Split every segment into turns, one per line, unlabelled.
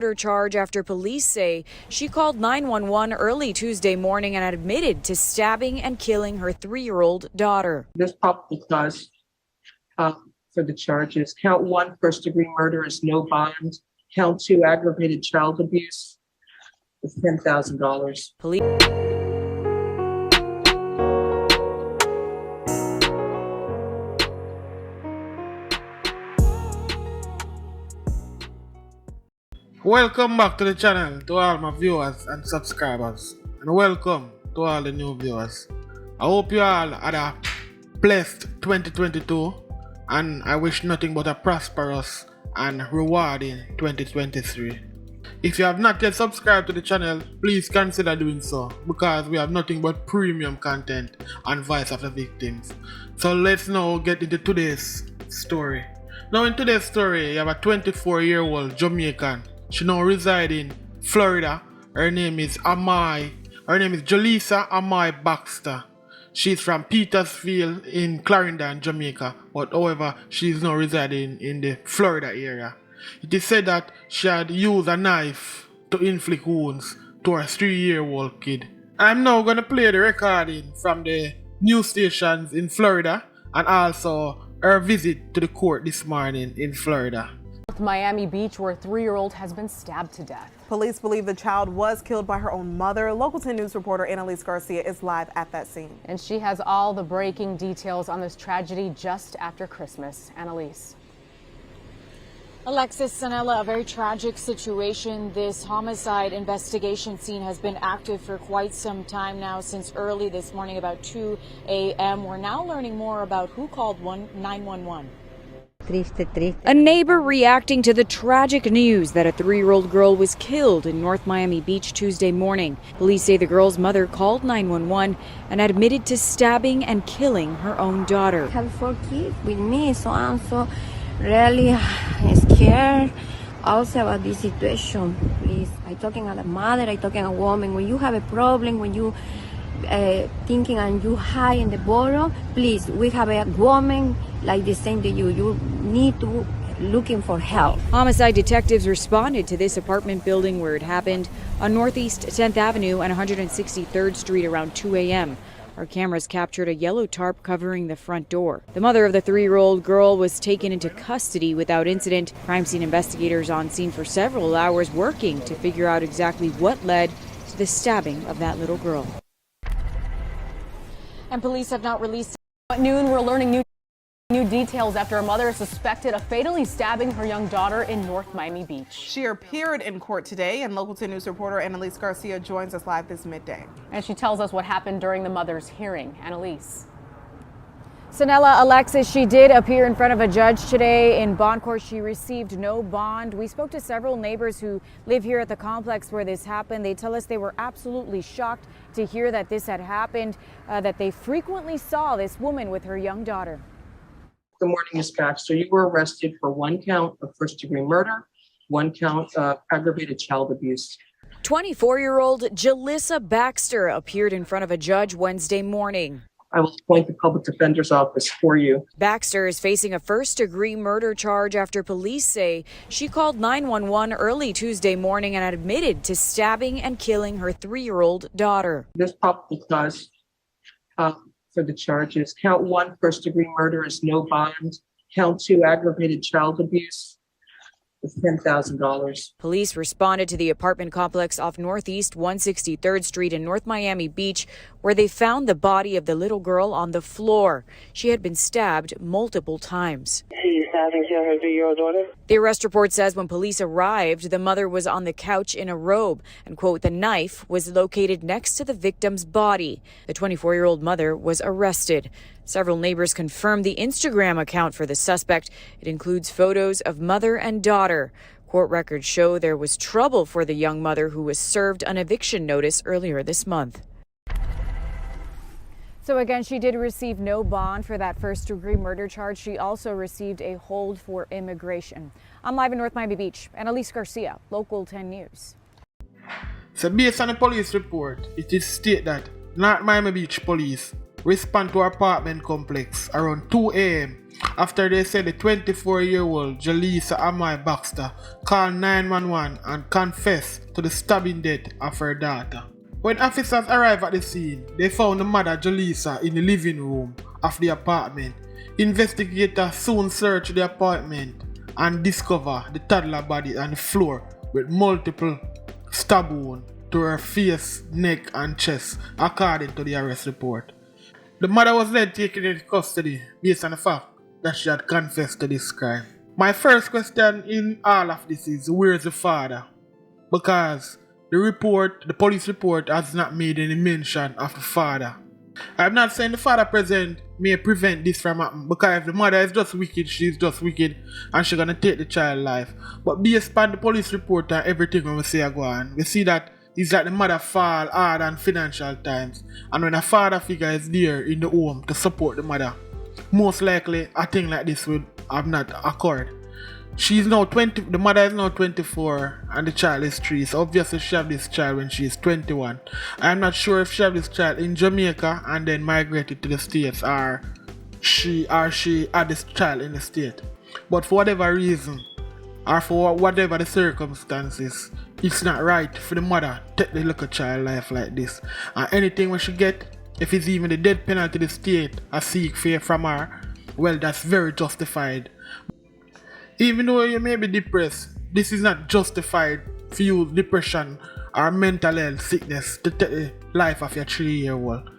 Murder charge after police say she called 911 early Tuesday morning and admitted to stabbing and killing her 3-year-old daughter.
There's probable cause for the charges. Count 1, first-degree murder, is no bond. Count 2, aggravated child abuse, is $10,000.
Police.
Welcome back to the channel to all my viewers and subscribers, and welcome to all the new viewers. I hope you all had a blessed 2022, and I wish nothing but a prosperous and rewarding 2023. If you have not yet subscribed to the channel, please consider doing so, because we have nothing but premium content and voice of the victims. So let's now get into today's story. Now in today's story, you have a 24-year-old Jamaican. She now resides in Florida. Her name is Jalisa Amai Baxter. She's from Petersfield in Clarendon, Jamaica, but however, she is now residing in the Florida area. It is said that she had used a knife to inflict wounds to her 3-year-old kid. I'm now going to play the recording from the news stations in Florida and also her visit to the court this morning in Florida.
Miami Beach, where a 3-year-old has been stabbed to death.
Police believe the child was killed by her own mother. Local 10 News reporter Annalise Garcia is live at that scene.
And she has all the breaking details on this tragedy just after Christmas. Annalise.
Alexis, Sanella, a very tragic situation. This homicide investigation scene has been active for quite some time now, since early this morning, about 2 a.m. We're now learning more about who called 911.
A neighbor reacting to the tragic news that a 3-year-old girl was killed in North Miami Beach Tuesday morning. Police say the girl's mother called 911 and admitted to stabbing and killing her own daughter.
I have 4 kids with me, so I'm so really scared also about this situation. Please, I'm talking as a mother, I'm talking as a woman. When you have a problem, when you thinking and you high in the borough, please, we have a woman like the same to you. You need to looking for help.
Homicide detectives responded to this apartment building where it happened on Northeast 10th Avenue and 163rd Street around 2 a.m. Our cameras captured a yellow tarp covering the front door. The mother of the 3-year-old girl was taken into custody without incident. Crime scene investigators on scene for several hours working to figure out exactly what led to the stabbing of that little girl.
And police have not released.
At noon, we're learning new details after a mother is suspected of fatally stabbing her young daughter in North Miami Beach.
She appeared in court today, and Local 10 News reporter Annalise Garcia joins us live this midday.
And she tells us what happened during the mother's hearing. Annalise.
Sanella, Alexis, she did appear in front of a judge today in bond court. She received no bond. We spoke to several neighbors who live here at the complex where this happened. They tell us they were absolutely shocked to hear that this had happened, that they frequently saw this woman with her young daughter.
Good morning, Ms. Baxter. You were arrested for 1 count of first-degree murder, 1 count of aggravated child abuse.
24-year-old Jalisa Baxter appeared in front of a judge Wednesday morning.
I will appoint the public defender's office for you.
Baxter is facing a first-degree murder charge after police say she called 911 early Tuesday morning and admitted to stabbing and killing her 3-year-old daughter.
There's probable cause for the charges. Count 1, first-degree murder, is no bond. Count 2, aggravated child abuse, is $10,000.
Police responded to the apartment complex off Northeast 163rd Street in North Miami Beach, where they found the body of the little girl on the floor. She had been stabbed multiple times.
She stabbed and killed her 3-year-old daughter.
The arrest report says when police arrived, the mother was on the couch in a robe, and, quote, the knife was located next to the victim's body. The 24-year-old mother was arrested. Several neighbors confirmed the Instagram account for the suspect. It includes photos of mother and daughter. Court records show there was trouble for the young mother, who was served an eviction notice earlier this month. So again, she did receive no bond for that first-degree murder charge. She also received a hold for immigration. I'm live in North Miami Beach. Annalise Garcia, Local 10 News.
So based on the police report, it is stated that North Miami Beach police respond to our apartment complex around 2 a.m. after they said the 24-year-old Jaleesa Amai Baxter called 911 and confessed to the stabbing death of her daughter. When officers arrived at the scene, they found the mother Jaleesa in the living room of the apartment. Investigators soon searched the apartment and discovered the toddler body on the floor with multiple stab wounds to her face, neck and chest, according to the arrest report. The mother was then taken into custody based on the fact that she had confessed to this crime. My first question in all of this is, where's the father? Because the police report has not made any mention of the father. I'm not saying the father present may prevent this from happening, because if the mother is just wicked, she's just wicked and she's gonna take the child life. But based on the police report and everything when we see her go on, we see that it's like the mother fall hard on financial times, and when a father figure is there in the home to support the mother, most likely a thing like this would have not occurred. She's now 20, the mother is now 24 and the child is 3, so obviously she have this child when she is 21. I'm not sure if she have this child in Jamaica and then migrated to the States, or she had this child in the state. But for whatever reason, or for whatever the circumstances, it's not right for the mother to take the little child life like this. And anything when she get, if it's even the death penalty the state I seek fair from her, well, that's very justified. Even though you may be depressed, this is not justified for you depression or mental health sickness to take the life of your 3-year-old.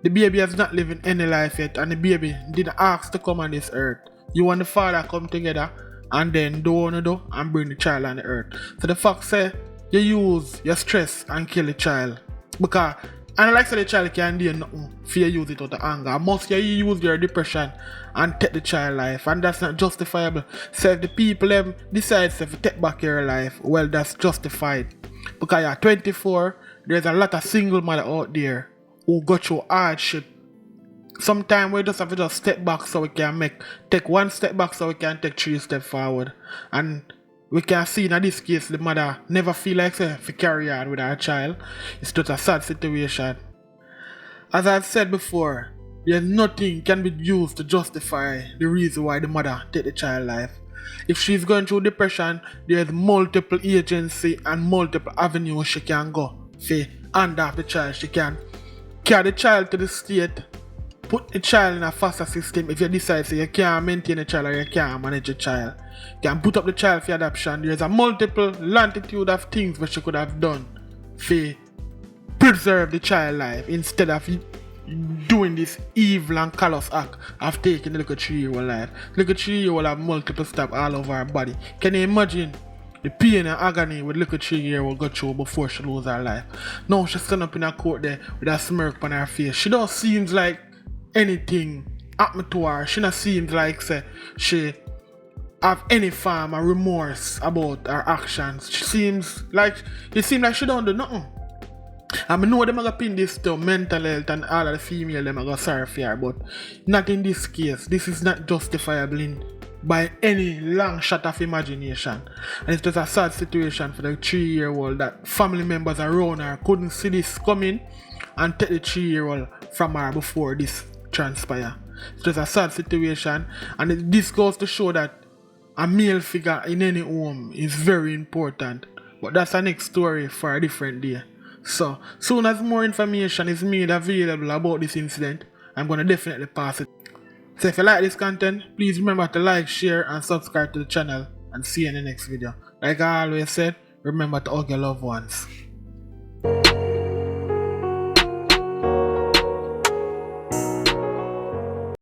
The baby has not living any life yet, and the baby didn't ask to come on this earth. You and the father come together and then do and bring the child on the earth. So the fact say you use your stress and kill the child, because and like say the child can't do nothing for you use it out of anger. Must you use your depression and take the child life, and that's not justifiable. So if the people decide to take back your life, well, that's justified. Because you're 24, there's a lot of single mother out there who go through hardship. Sometimes we just have to just step back so we can take one step back so we can take 3 steps forward. And we can see in this case the mother never feel like to carry on with her child. It's just a sad situation. As I've said before, there's nothing can be used to justify the reason why the mother take the child life. If she's going through depression, there's multiple agencies and multiple avenues she can go for hand off the child. She can carry the child to the state, put the child in a foster system if you decide so you can't maintain the child or you can't manage the child. You can put up the child for adoption. There's a multiple longitude of things which she could have done for preserve the child life instead of doing this evil and callous act of taking the little 3-year-old life. The little 3-year-old have multiple stabs all over her body. Can you imagine the pain and agony with little 3-year-old go through before she lose her life? Now she stand up in a court there with a smirk on her face. She don't seems like anything happened to her. She not seems like say she have any form of remorse about her actions. It seems like she don't do nothing. I know them are gonna pin this to mental health and all of the female them are gonna sorry for her, but not in this case. This is not justifiable by any long shot of imagination. And it's just a sad situation for the 3-year-old that family members around her couldn't see this coming and take the 3-year-old from her before this transpire. It's just a sad situation, and this goes to show that a male figure in any home is very important. But that's a next story for a different day. So, soon as more information is made available about this incident, I'm going to definitely pass it. So if you like this content, please remember to like, share and subscribe to the channel, and see you in the next video. Like I always said, remember to hug your loved ones.